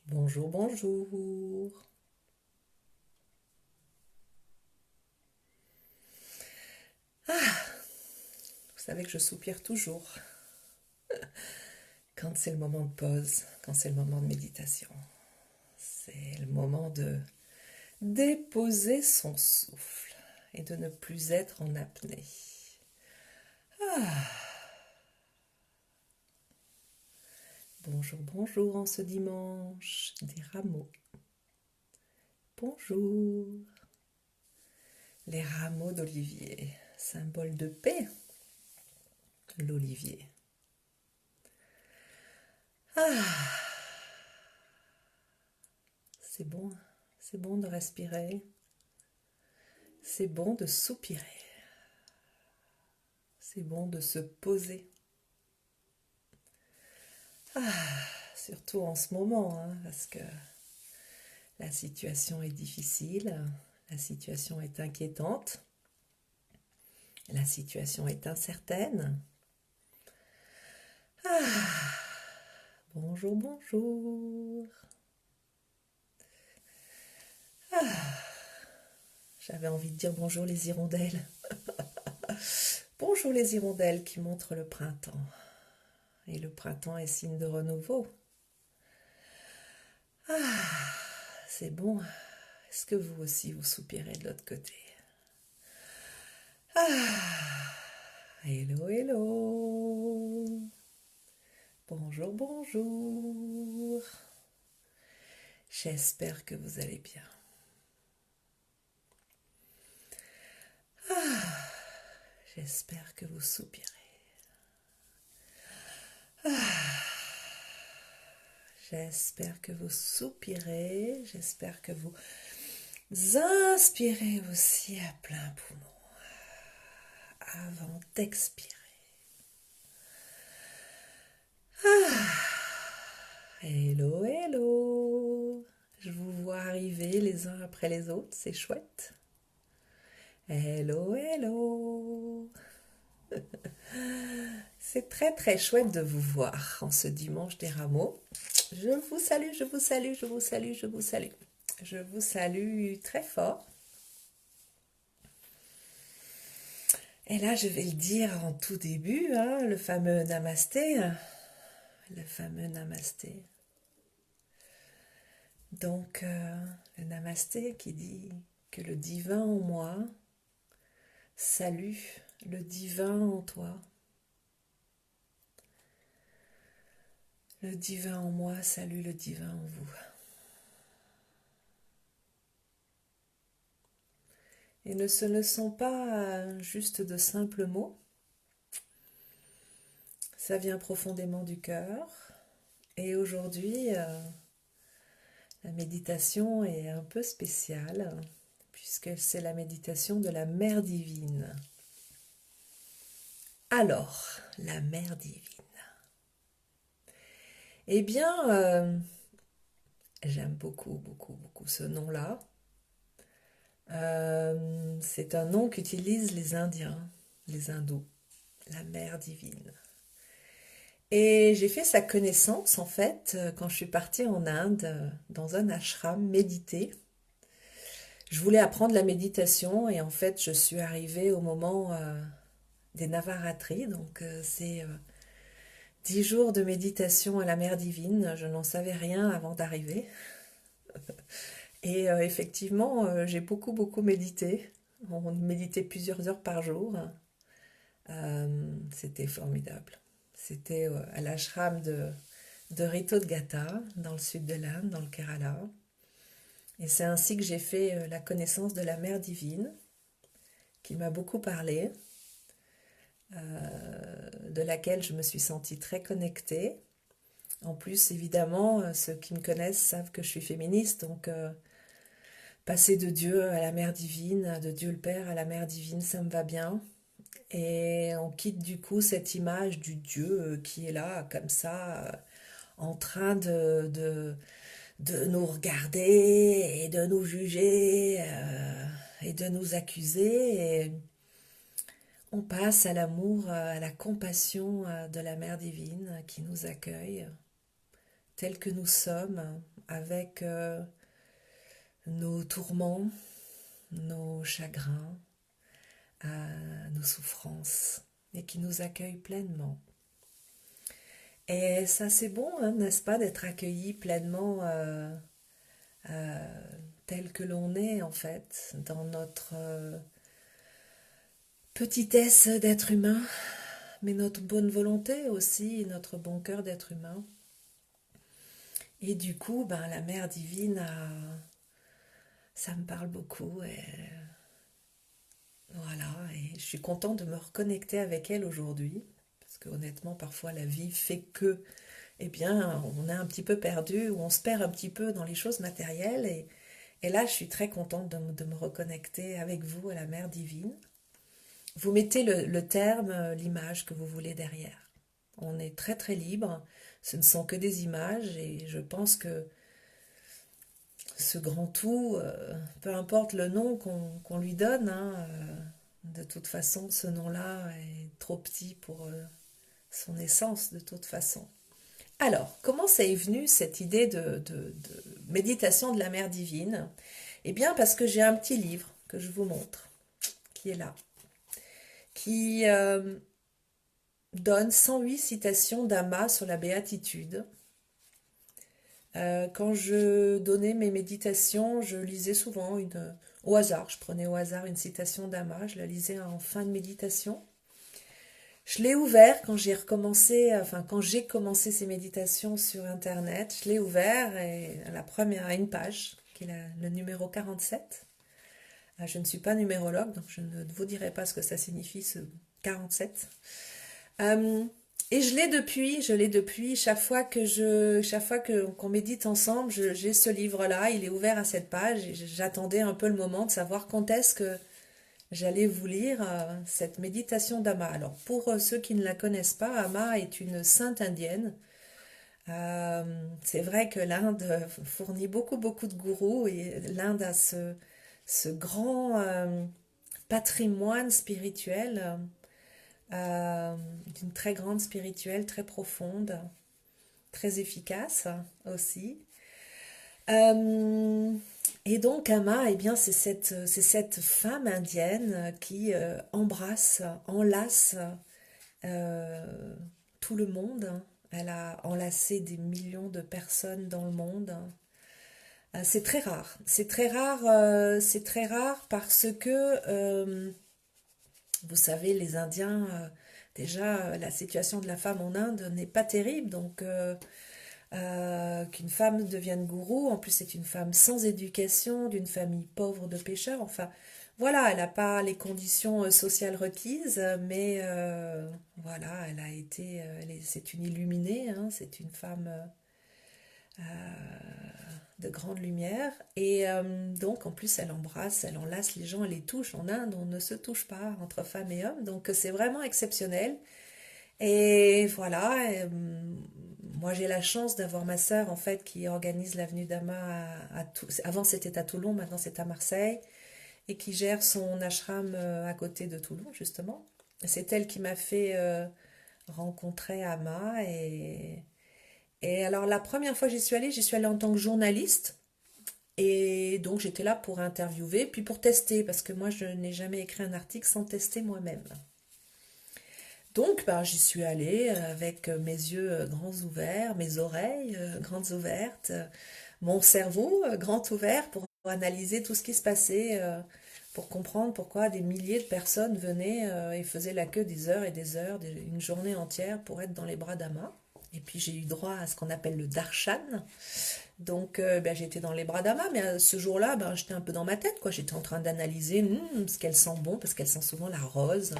Bonjour, bonjour. Vous savez que je soupire toujours quand c'est le moment de pause, quand c'est le moment de méditation. C'est le moment de déposer son souffle et de ne plus être en apnée. Bonjour, bonjour en ce dimanche des rameaux. Bonjour. Les rameaux d'olivier, symbole de paix, l'olivier. C'est bon de respirer, c'est bon de soupirer, c'est bon de se poser. Surtout en ce moment, hein, parce que la situation est difficile, la situation est inquiétante, la situation est incertaine. Bonjour, bonjour. J'avais envie de dire bonjour les hirondelles. Bonjour les hirondelles qui montrent le printemps. Et le printemps est signe de renouveau. C'est bon. Est-ce que vous aussi vous soupirez de l'autre côté? Hello, hello. Bonjour, bonjour. J'espère que vous allez bien. J'espère que vous soupirez. J'espère que vous soupirez. J'espère que vous inspirez aussi à plein poumon avant d'expirer. Hello, hello. Je vous vois arriver les uns après les autres, c'est chouette. Hello, hello. C'est très très chouette de vous voir en ce dimanche des rameaux. Je vous salue, je vous salue, je vous salue, je vous salue. Je vous salue très fort. Et là, je vais le dire en tout début, hein, le fameux namasté. Le fameux namasté. Donc, le namasté qui dit que le divin en moi salue le divin en toi. Le divin en moi salue le divin en vous. Et ce ne sont pas juste de simples mots. Ça vient profondément du cœur. Et aujourd'hui, la méditation est un peu spéciale, puisque c'est la méditation de la Mère divine. Alors, la Mère divine. Eh bien, j'aime beaucoup, beaucoup, beaucoup ce nom-là. C'est un nom qu'utilisent les Indiens, les hindous, la Mère divine. Et j'ai fait sa connaissance, en fait, quand je suis partie en Inde, dans un ashram, méditer. Je voulais apprendre la méditation et en fait, je suis arrivée au moment des Navaratri, donc c'est 10 jours de méditation à la Mère divine. Je n'en savais rien avant d'arriver. Et effectivement, j'ai beaucoup, beaucoup médité. On méditait plusieurs heures par jour. C'était formidable. C'était à l'ashram de Ritodgata, dans le sud de l'Inde, dans le Kerala. Et c'est ainsi que j'ai fait la connaissance de la Mère divine, qui m'a beaucoup parlé, de laquelle je me suis sentie très connectée. En plus, évidemment, ceux qui me connaissent savent que je suis féministe, donc passer de Dieu à la Mère divine, de Dieu le Père à la Mère divine, ça me va bien. Et on quitte du coup cette image du Dieu qui est là, comme ça, en train de nous regarder et de nous juger et de nous accuser. Et on passe à l'amour, à la compassion de la Mère divine qui nous accueille, tels que nous sommes, avec nos tourments, nos chagrins, nos souffrances, et qui nous accueille pleinement. Et ça c'est bon, hein, n'est-ce pas, d'être accueilli pleinement euh, tel que l'on est en fait, dans notre petitesse d'être humain, mais notre bonne volonté aussi, notre bon cœur d'être humain. Et du coup, ben, la mère divine, ça me parle beaucoup. Et voilà, et je suis contente de me reconnecter avec elle aujourd'hui. Parce que honnêtement, parfois la vie fait que, eh bien, on est un petit peu perdu, ou on se perd un petit peu dans les choses matérielles. Et là, je suis très contente de me reconnecter avec vous à la mère divine. Vous mettez le terme, l'image que vous voulez derrière. On est très très libre. Ce ne sont que des images et je pense que ce grand tout, peu importe le nom qu'on lui donne, hein, de toute façon, ce nom-là est trop petit pour son essence, de toute façon. Alors, comment ça est venu cette idée de méditation de la mère divine? Eh bien, parce que j'ai un petit livre que je vous montre, qui est là, qui donne 108 citations d'Ama sur la béatitude. Quand je donnais mes méditations, je lisais souvent au hasard. Je prenais au hasard une citation d'Ama, je la lisais en fin de méditation. Je l'ai ouvert quand j'ai recommencé, enfin quand j'ai commencé ces méditations sur Internet. Je l'ai ouvert et à la première, à une page, qui est le numéro 47. Je ne suis pas numérologue, donc je ne vous dirai pas ce que ça signifie, ce 47. Euh, et je l'ai depuis, chaque fois qu'on médite ensemble, j'ai ce livre-là, il est ouvert à cette page, et j'attendais un peu le moment de savoir quand est-ce que j'allais vous lire cette méditation d'Ama. Alors, pour ceux qui ne la connaissent pas, Ama est une sainte indienne. C'est vrai que l'Inde fournit beaucoup, beaucoup de gourous, et l'Inde a ce grand patrimoine spirituel d'une très grande spirituelle, très profonde, très efficace aussi. Euh, et donc Ama, eh bien, c'est cette femme indienne qui embrasse, enlace euh, tout le monde. Elle a enlacé des millions de personnes dans le monde. C'est très rare. C'est très rare parce que vous savez, les Indiens, déjà, la situation de la femme en Inde n'est pas terrible. Donc, qu'une femme devienne gourou, en plus, c'est une femme sans éducation, d'une famille pauvre de pêcheurs. Enfin, voilà, elle n'a pas les conditions sociales requises, mais voilà, elle a été, c'est une illuminée, hein, c'est une femme de grande lumière. Et donc, en plus, elle embrasse, elle enlace les gens, elle les touche. En Inde, on ne se touche pas entre femmes et hommes, donc c'est vraiment exceptionnel. Et voilà, moi j'ai la chance d'avoir ma sœur, en fait, qui organise l'avenue d'Ama avant c'était à Toulon, maintenant c'est à Marseille, et qui gère son ashram à côté de Toulon, justement. C'est elle qui m'a fait rencontrer Ama. Et alors, la première fois que j'y suis allée en tant que journaliste. Et donc, j'étais là pour interviewer, puis pour tester, parce que moi, je n'ai jamais écrit un article sans tester moi-même. Donc, bah, j'y suis allée avec mes yeux grands ouverts, mes oreilles grandes ouvertes, mon cerveau grand ouvert pour analyser tout ce qui se passait, pour comprendre pourquoi des milliers de personnes venaient et faisaient la queue des heures et des heures, une journée entière pour être dans les bras d'Ama. Et puis j'ai eu droit à ce qu'on appelle le darshan. Donc ben, j'étais dans les bras d'Ama, mais ce jour-là, ben, j'étais un peu dans ma tête, quoi. J'étais en train d'analyser ce qu'elle sent bon, parce qu'elle sent souvent la rose,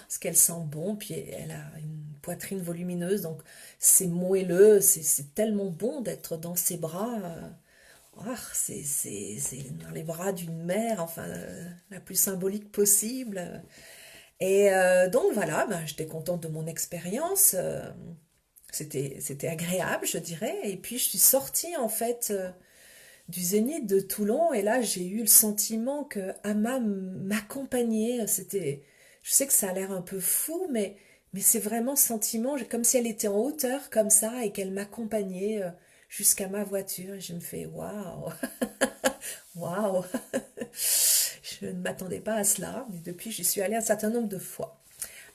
ce qu'elle sent bon, puis elle a une poitrine volumineuse, donc c'est moelleux, c'est tellement bon d'être dans ses bras. C'est dans les bras d'une mère, enfin, la plus symbolique possible. Et donc voilà, ben, j'étais contente de mon expérience. C'était agréable, je dirais. Et puis je suis sortie en fait du Zénith de Toulon et là j'ai eu le sentiment que Ama m'accompagnait. Je sais que ça a l'air un peu fou, Mais c'est vraiment ce sentiment, comme si elle était en hauteur comme ça et qu'elle m'accompagnait jusqu'à ma voiture. Et je me fais waouh, waouh. Je ne m'attendais pas à cela, mais depuis j'y suis allée un certain nombre de fois.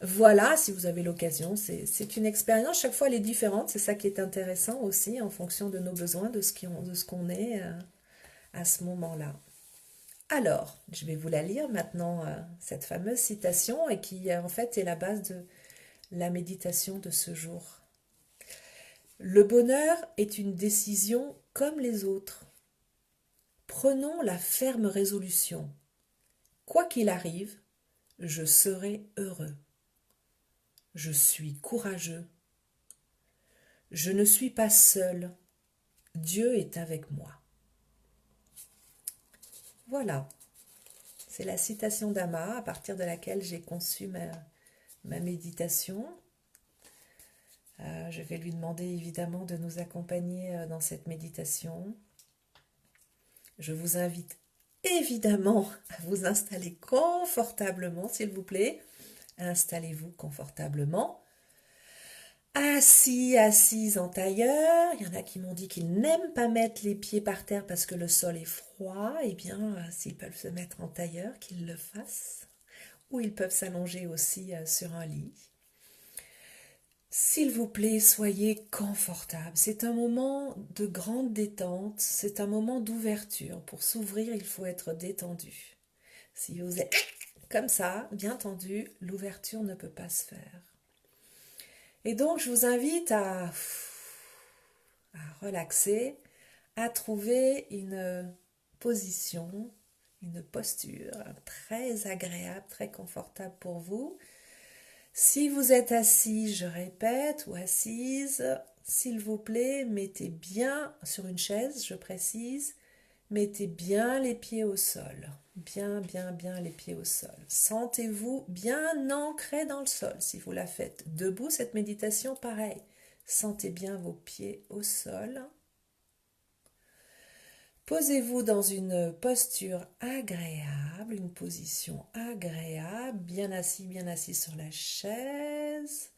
Voilà, si vous avez l'occasion, c'est une expérience. Chaque fois, elle est différente. C'est ça qui est intéressant aussi, en fonction de nos besoins, de ce qu'on est à ce moment-là. Alors, je vais vous la lire maintenant, cette fameuse citation, et qui en fait est la base de la méditation de ce jour. Le bonheur est une décision comme les autres. Prenons la ferme résolution. Quoi qu'il arrive, je serai heureux. Je suis courageux. Je ne suis pas seul. Dieu est avec moi. Voilà, c'est la citation d'Ama à partir de laquelle j'ai conçu ma méditation. Je vais lui demander évidemment de nous accompagner dans cette méditation. Je vous invite évidemment à vous installer confortablement, s'il vous plaît. Installez-vous confortablement. Assis, assise en tailleur. Il y en a qui m'ont dit qu'ils n'aiment pas mettre les pieds par terre parce que le sol est froid. Eh bien, s'ils peuvent se mettre en tailleur, qu'ils le fassent. Ou ils peuvent s'allonger aussi sur un lit. S'il vous plaît, soyez confortable. C'est un moment de grande détente, c'est un moment d'ouverture. Pour s'ouvrir, il faut être détendu. Si vous êtes comme ça, bien tendu, l'ouverture ne peut pas se faire. Et donc, je vous invite à relaxer, à trouver une position, une posture très agréable, très confortable pour vous. Si vous êtes assis, je répète, ou assise, s'il vous plaît, mettez bien sur une chaise, je précise, mettez bien les pieds au sol. Bien, bien, bien les pieds au sol. Sentez-vous bien ancré dans le sol. Si vous la faites debout, cette méditation, pareil. Sentez bien vos pieds au sol. Posez-vous dans une posture agréable, une position agréable, bien assis sur la chaise.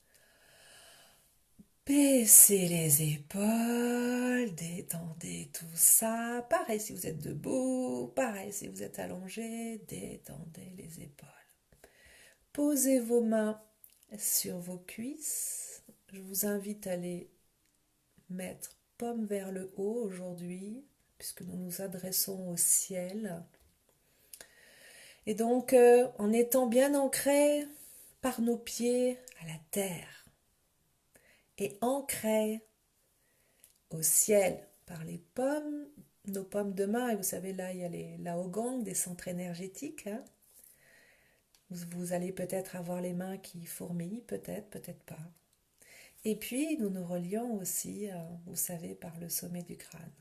Baissez les épaules, détendez tout ça. Pareil si vous êtes debout, pareil si vous êtes allongé, détendez les épaules. Posez vos mains sur vos cuisses. Je vous invite à les mettre paume vers le haut aujourd'hui, puisque nous nous adressons au ciel. Et donc, en étant bien ancrés par nos pieds à la terre et ancrés au ciel par les paumes, nos paumes de main, et vous savez là il y a les laogang, des centres énergétiques, hein. Vous allez peut-être avoir les mains qui fourmillent, peut-être, peut-être pas. Et puis nous nous relions aussi, vous savez, par le sommet du crâne,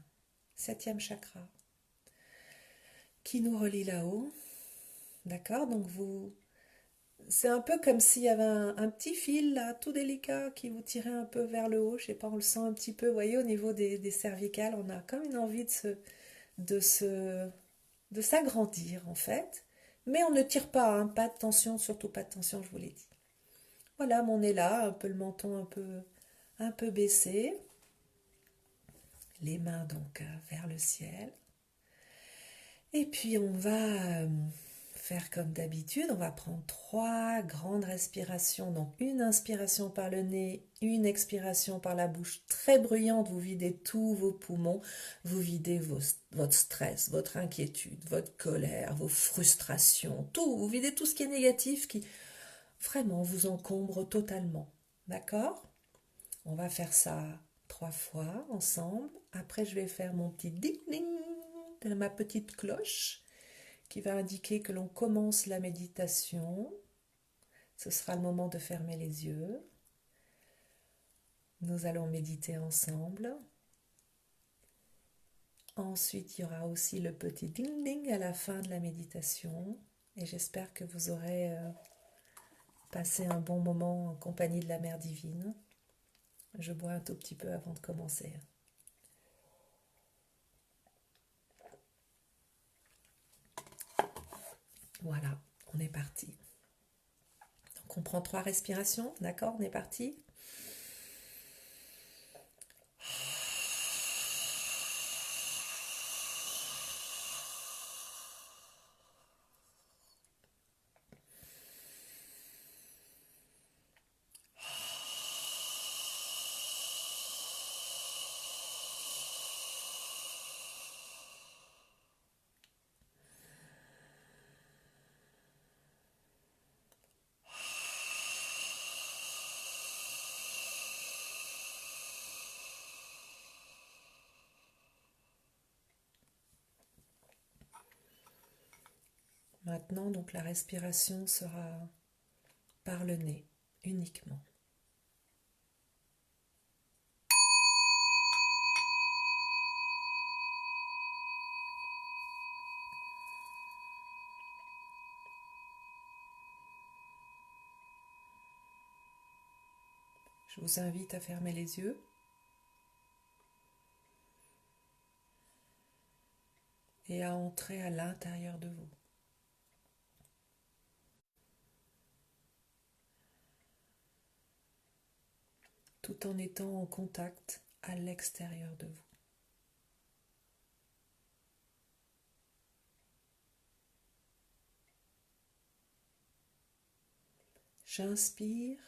7e chakra, qui nous relie là-haut, d'accord? Donc c'est un peu comme s'il y avait un petit fil là, tout délicat, qui vous tirait un peu vers le haut. Je sais pas, on le sent un petit peu, vous voyez, au niveau des cervicales, on a comme une envie de s'agrandir en fait. Mais on ne tire pas, hein, pas de tension, surtout pas de tension, je vous l'ai dit. Voilà, on est là, un peu le menton un peu baissé. Les mains donc vers le ciel. Et puis on va faire comme d'habitude, on va prendre 3 grandes respirations. Donc une inspiration par le nez, une expiration par la bouche très bruyante. Vous videz tous vos poumons, vous videz votre stress, votre inquiétude, votre colère, vos frustrations, tout. Vous videz tout ce qui est négatif qui vraiment vous encombre totalement. D'accord? On va faire ça 3 fois ensemble. Après je vais faire mon petit ding-ding de ma petite cloche qui va indiquer que l'on commence la méditation. Ce sera le moment de fermer les yeux. Nous allons méditer ensemble. Ensuite, il y aura aussi le petit ding-ding à la fin de la méditation. Et j'espère que vous aurez passé un bon moment en compagnie de la Mère Divine. Je bois un tout petit peu avant de commencer. Voilà, on est parti. On prend 3 respirations, d'accord? On est parti? Maintenant, donc la respiration sera par le nez uniquement. Je vous invite à fermer les yeux et à entrer à l'intérieur de vous, tout en étant en contact à l'extérieur de vous. J'inspire,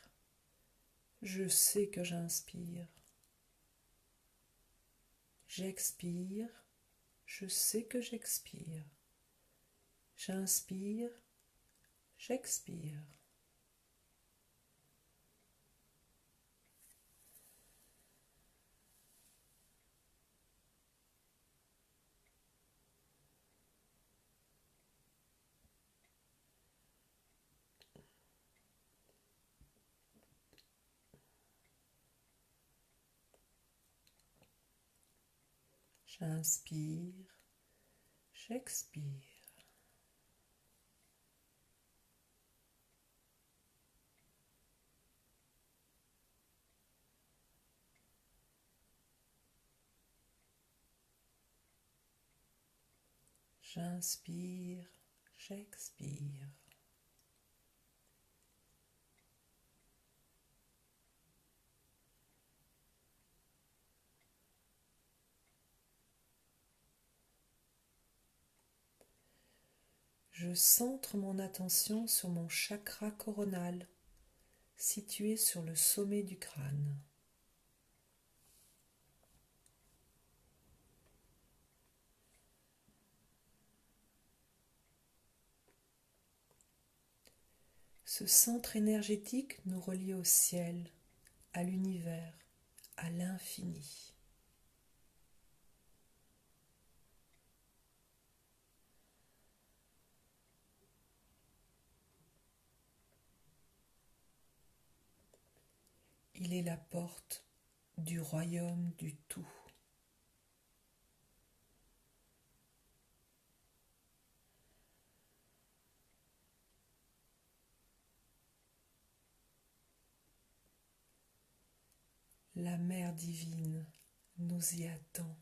je sais que j'inspire. J'expire, je sais que j'expire. J'inspire, j'expire. J'inspire, j'expire. J'inspire, j'expire. Je centre mon attention sur mon chakra coronal, situé sur le sommet du crâne. Ce centre énergétique nous relie au ciel, à l'univers, à l'infini. Il est la porte du royaume du tout. La mère divine nous y attend.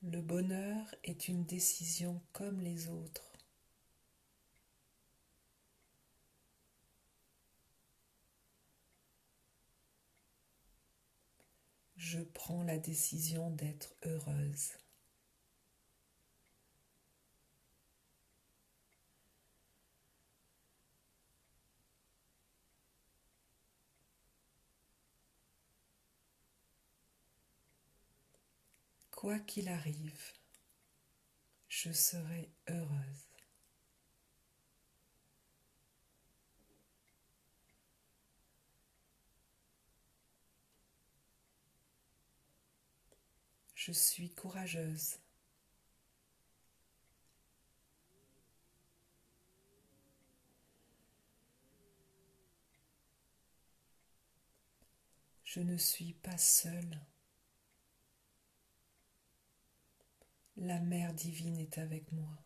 Le bonheur est une décision comme les autres. Je prends la décision d'être heureuse. Quoi qu'il arrive, je serai heureuse. Je suis courageuse. Je ne suis pas seule. La mère divine est avec moi.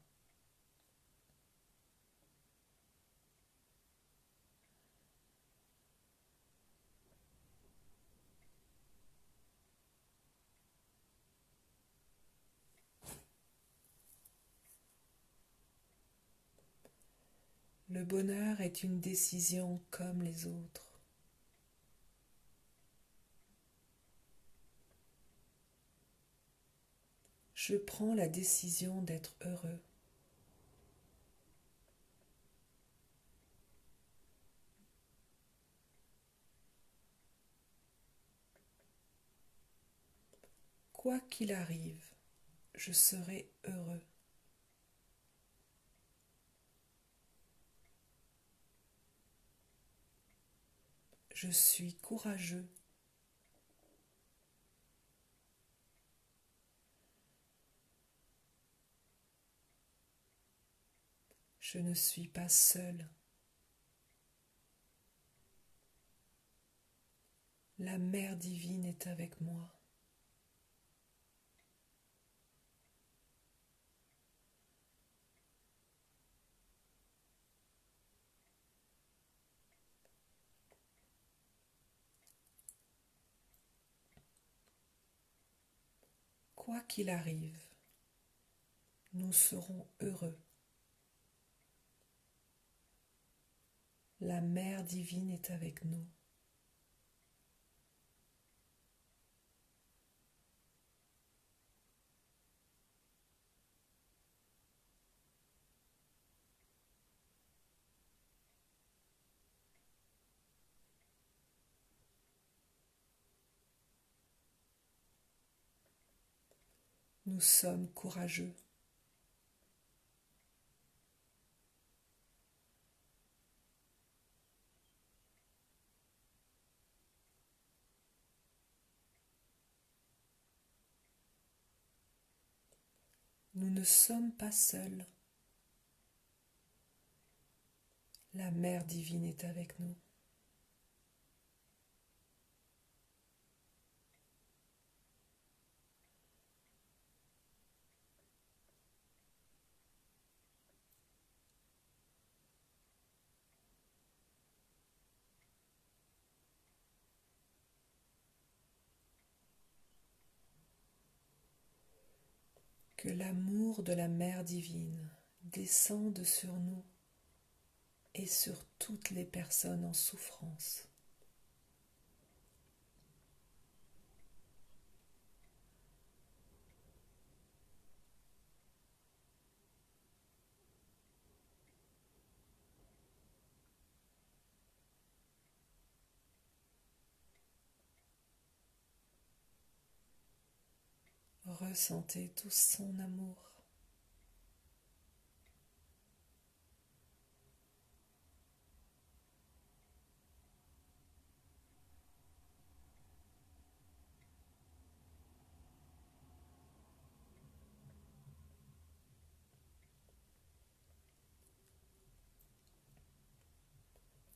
Le bonheur est une décision comme les autres. Je prends la décision d'être heureux. Quoi qu'il arrive, je serai heureux. Je suis courageux. Je ne suis pas seul. La Mère divine est avec moi. Quoi qu'il arrive, nous serons heureux. La Mère divine est avec nous. Nous sommes courageux. Nous ne sommes pas seuls. La Mère divine est avec nous. Que l'amour de la Mère divine descende sur nous et sur toutes les personnes en souffrance. Ressentez tout son amour.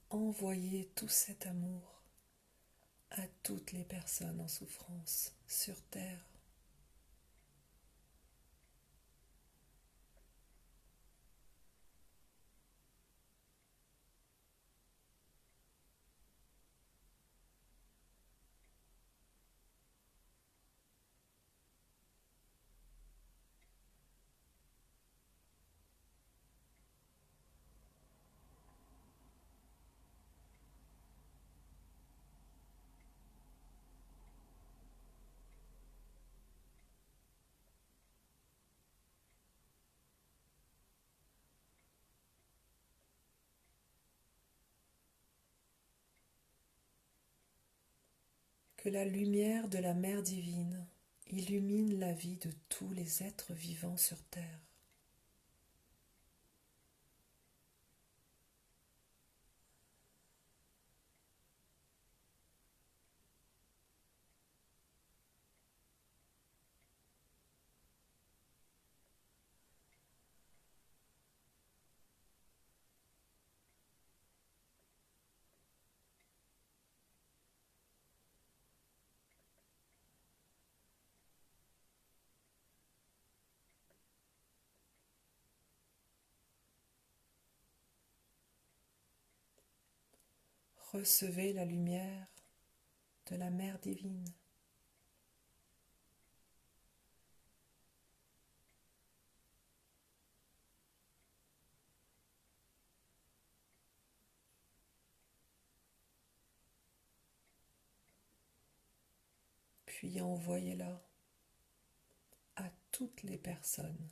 Envoyez tout cet amour à toutes les personnes en souffrance sur Terre. Que la lumière de la Mère divine illumine la vie de tous les êtres vivants sur Terre. Recevez la lumière de la Mère divine. puis envoyez-la à toutes les personnes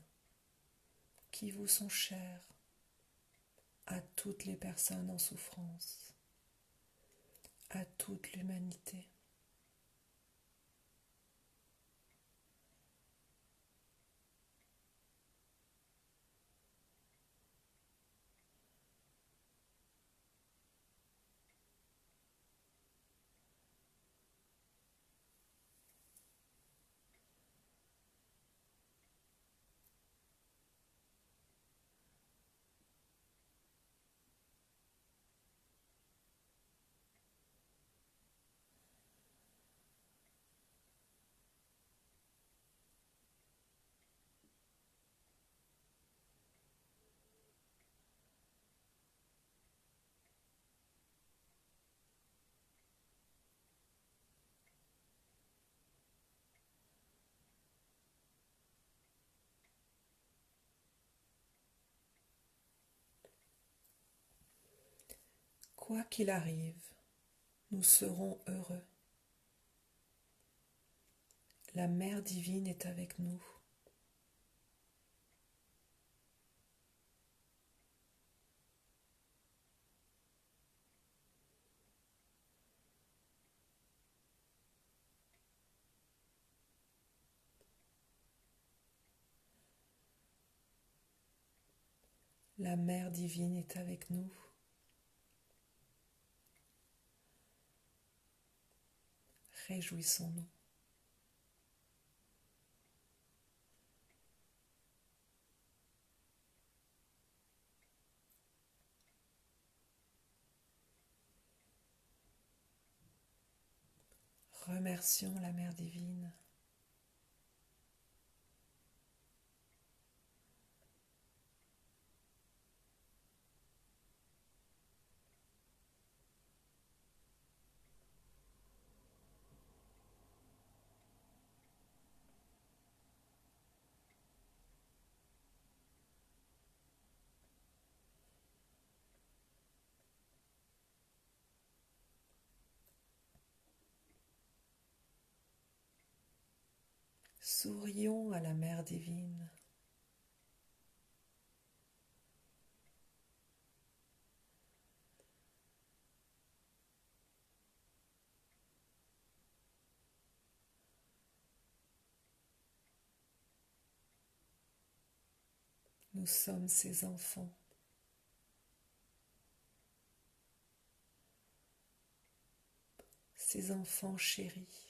qui vous sont chères, à toutes les personnes en souffrance, à toute l'humanité. Quoi qu'il arrive, nous serons heureux. La Mère divine est avec nous. La Mère divine est avec nous. Réjouissons-nous. Remercions la Mère divine. Sourions à la Mère divine. Nous sommes ses enfants. Ses enfants chéris.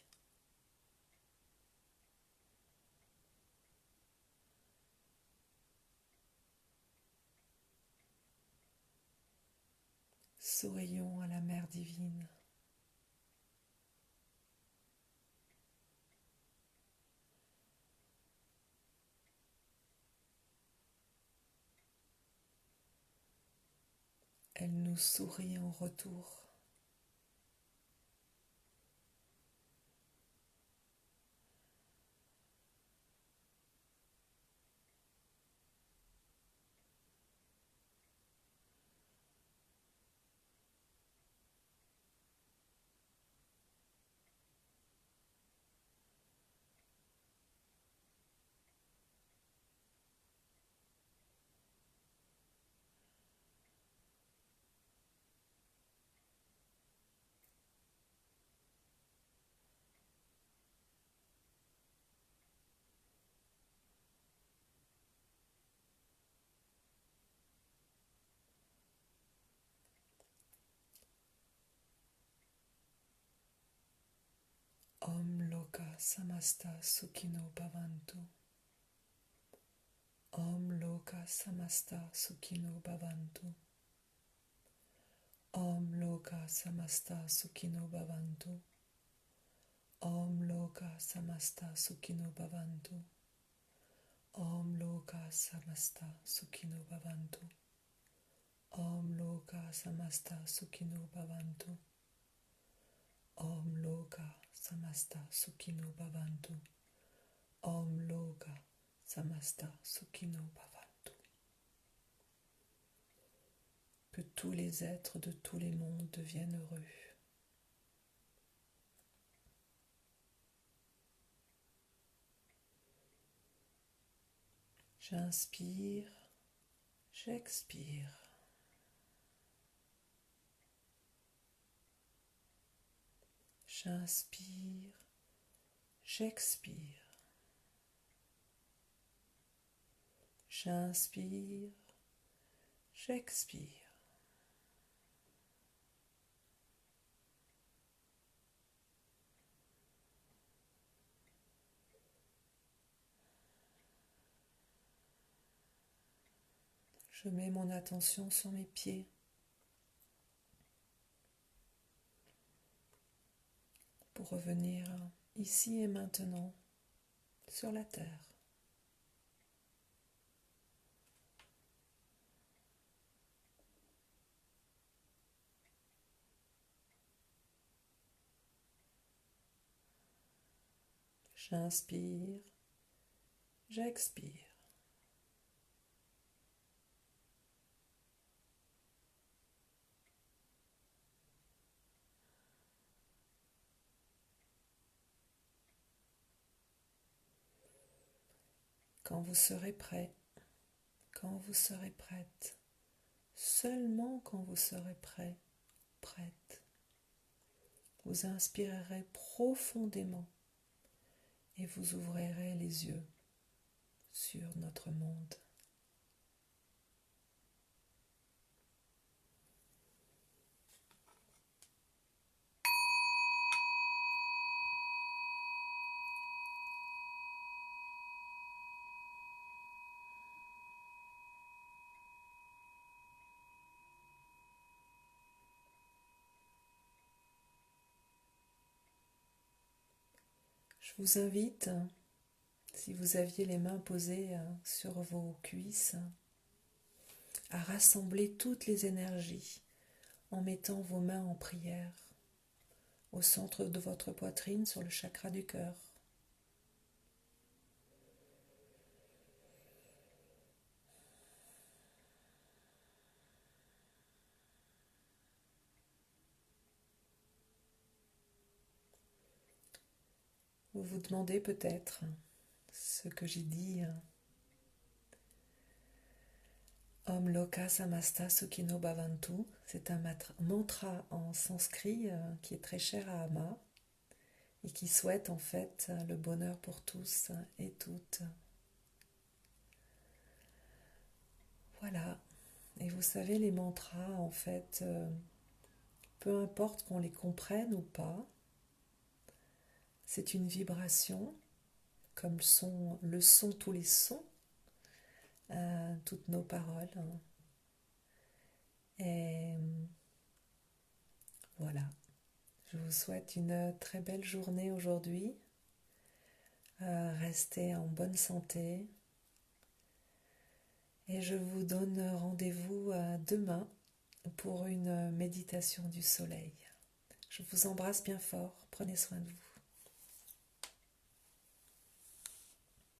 Sourions à la Mère divine. Elle nous sourit en retour. Om Loka Samasta Sukhino Bhavantu. Om Loka Samasta Sukhino Bhavantu. Om Loka Samasta Sukhino Bhavantu. Om Loka Samasta Sukhino Bhavantu. Om Loka Samasta Sukhino Bhavantu. Om Loka Samasta Sukhino Bhavantu. Om Loka Samasta Sukhino Bhavantu. Om Loka Samasta Sukhino Bhavantu. Que tous les êtres de tous les mondes deviennent heureux. J'inspire, j'expire. J'inspire, j'expire. J'inspire, j'expire. Je mets mon attention sur mes pieds pour revenir ici et maintenant sur la terre. J'inspire, j'expire. Quand vous serez prêt, quand vous serez prête, seulement quand vous serez prêt, prête, vous inspirerez profondément et vous ouvrirez les yeux sur notre monde. Je vous invite, si vous aviez les mains posées sur vos cuisses, à rassembler toutes les énergies en mettant vos mains en prière au centre de votre poitrine sur le chakra du cœur. Vous vous demandez peut-être ce que j'ai dit. Om Loka Samasta Sukhino Bhavantu, c'est un mantra en sanskrit qui est très cher à Ama et qui souhaite en fait le bonheur pour tous et toutes. Voilà. Et vous savez, les mantras, en fait, peu importe qu'on les comprenne ou pas, c'est une vibration, comme le son tous les sons, toutes nos paroles. Et voilà. Je vous souhaite une très belle journée aujourd'hui. Restez en bonne santé. Et je vous donne rendez-vous demain pour une méditation du soleil. Je vous embrasse bien fort. Prenez soin de vous.